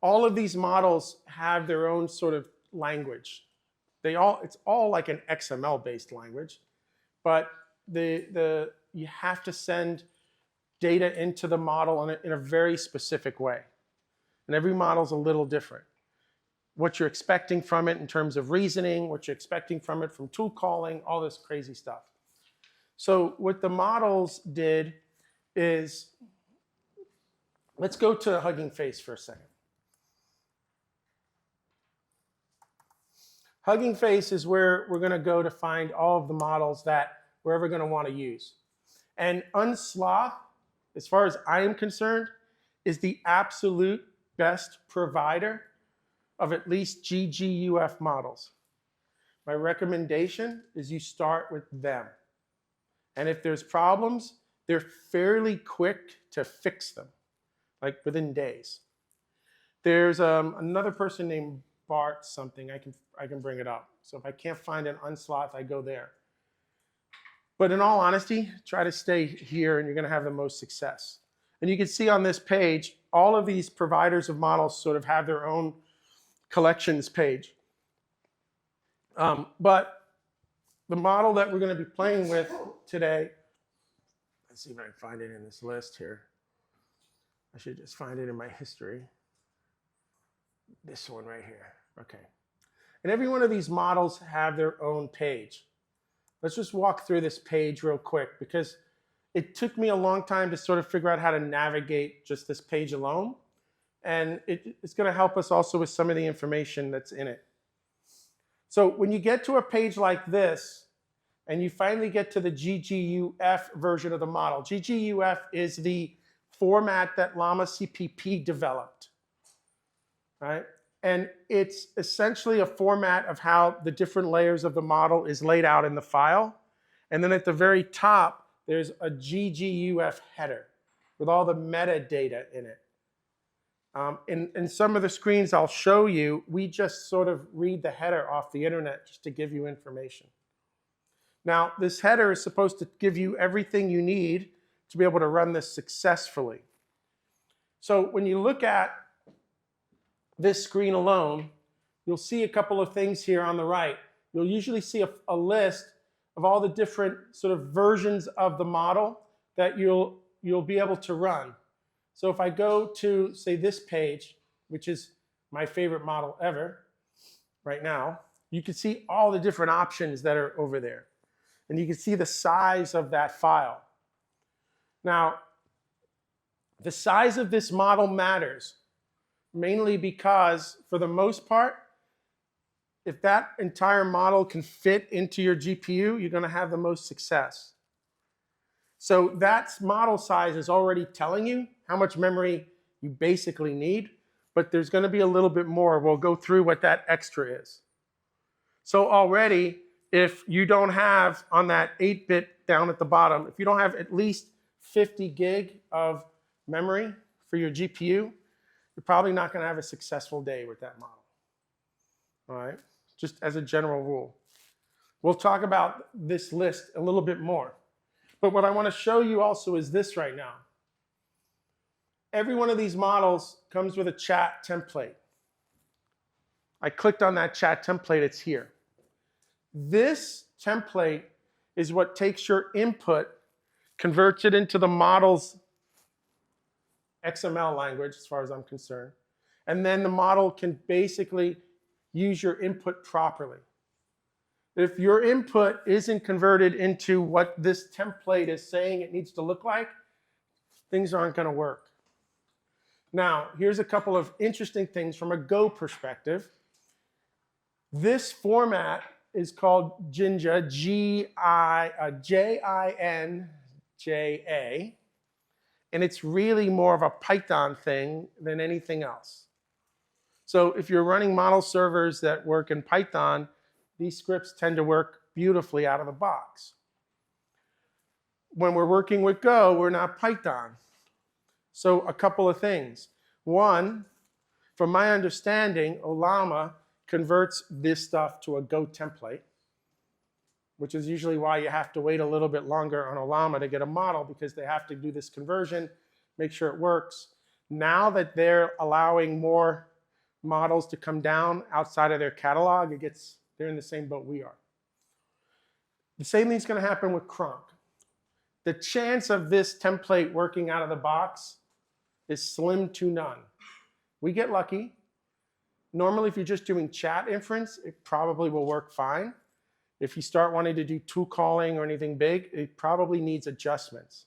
all of these models have their own sort of language. It's all like an XML-based language, but you have to send data into the model in a very specific way. And every model is a little different. What you're expecting from it in terms of reasoning, what you're expecting from it from tool calling, all this crazy stuff. So what the models did is, let's go to Hugging Face for a second. Hugging Face is where we're going to go to find all of the models that we're ever going to want to use. And Unsloth, as far as I am concerned, is the absolute best provider of at least GGUF models. My recommendation is you start with them. And if there's problems, they're fairly quick to fix them, like within days. There's another person named Bart something. I can bring it up. So if I can't find an Unsloth, I go there. But in all honesty, try to stay here and you're going to have the most success. And you can see on this page, all of these providers of models sort of have their own collections page. But the model that we're going to be playing with today, let's see if I can find it in this list here. I should just find it in my history. This one right here. Okay. And every one of these models have their own page. Let's just walk through this page real quick because it took me a long time to sort of figure out how to navigate just this page alone. And it's going to help us also with some of the information that's in it. So when you get to a page like this, and you finally get to the GGUF version of the model, GGUF is the format that Llama.cpp developed, right? And it's essentially a format of how the different layers of the model is laid out in the file. And then at the very top, there's a GGUF header with all the metadata in it. In some of the screens I'll show you, we just sort of read the header off the internet just to give you information. Now, this header is supposed to give you everything you need to be able to run this successfully. So when you look at this screen alone, you'll see a couple of things here on the right. You'll usually see a list of all the different sort of versions of the model that you'll be able to run. So if I go to, say, this page, which is my favorite model ever right now, you can see all the different options that are over there. And you can see the size of that file. Now, the size of this model matters, mainly because, for the most part, if that entire model can fit into your GPU, you're going to have the most success. So that model size is already telling you how much memory you basically need, but there's going to be a little bit more. We'll go through what that extra is. So already, if you don't have, on that 8-bit down at the bottom, if you don't have at least 50 gig of memory for your GPU, you're probably not going to have a successful day with that model. All right, just as a general rule. We'll talk about this list a little bit more. But what I want to show you also is this right now. Every one of these models comes with a chat template. I clicked on that chat template, it's here. This template is what takes your input, converts it into the model's XML language, as far as I'm concerned, and then the model can basically use your input properly. If your input isn't converted into what this template is saying it needs to look like, things aren't going to work. Now, here's a couple of interesting things from a Go perspective. This format is called Jinja, J-I-N-J-A, and it's really more of a Python thing than anything else. So if you're running model servers that work in Python, these scripts tend to work beautifully out of the box. When we're working with Go, we're not Python. So a couple of things. One, from my understanding, Ollama converts this stuff to a Go template, which is usually why you have to wait a little bit longer on Ollama to get a model, because they have to do this conversion, make sure it works. Now that they're allowing more models to come down outside of their catalog, they're in the same boat we are. The same thing's going to happen with Kronk. The chance of this template working out of the box is slim to none. We get lucky. Normally, if you're just doing chat inference, it probably will work fine. If you start wanting to do tool calling or anything big, it probably needs adjustments.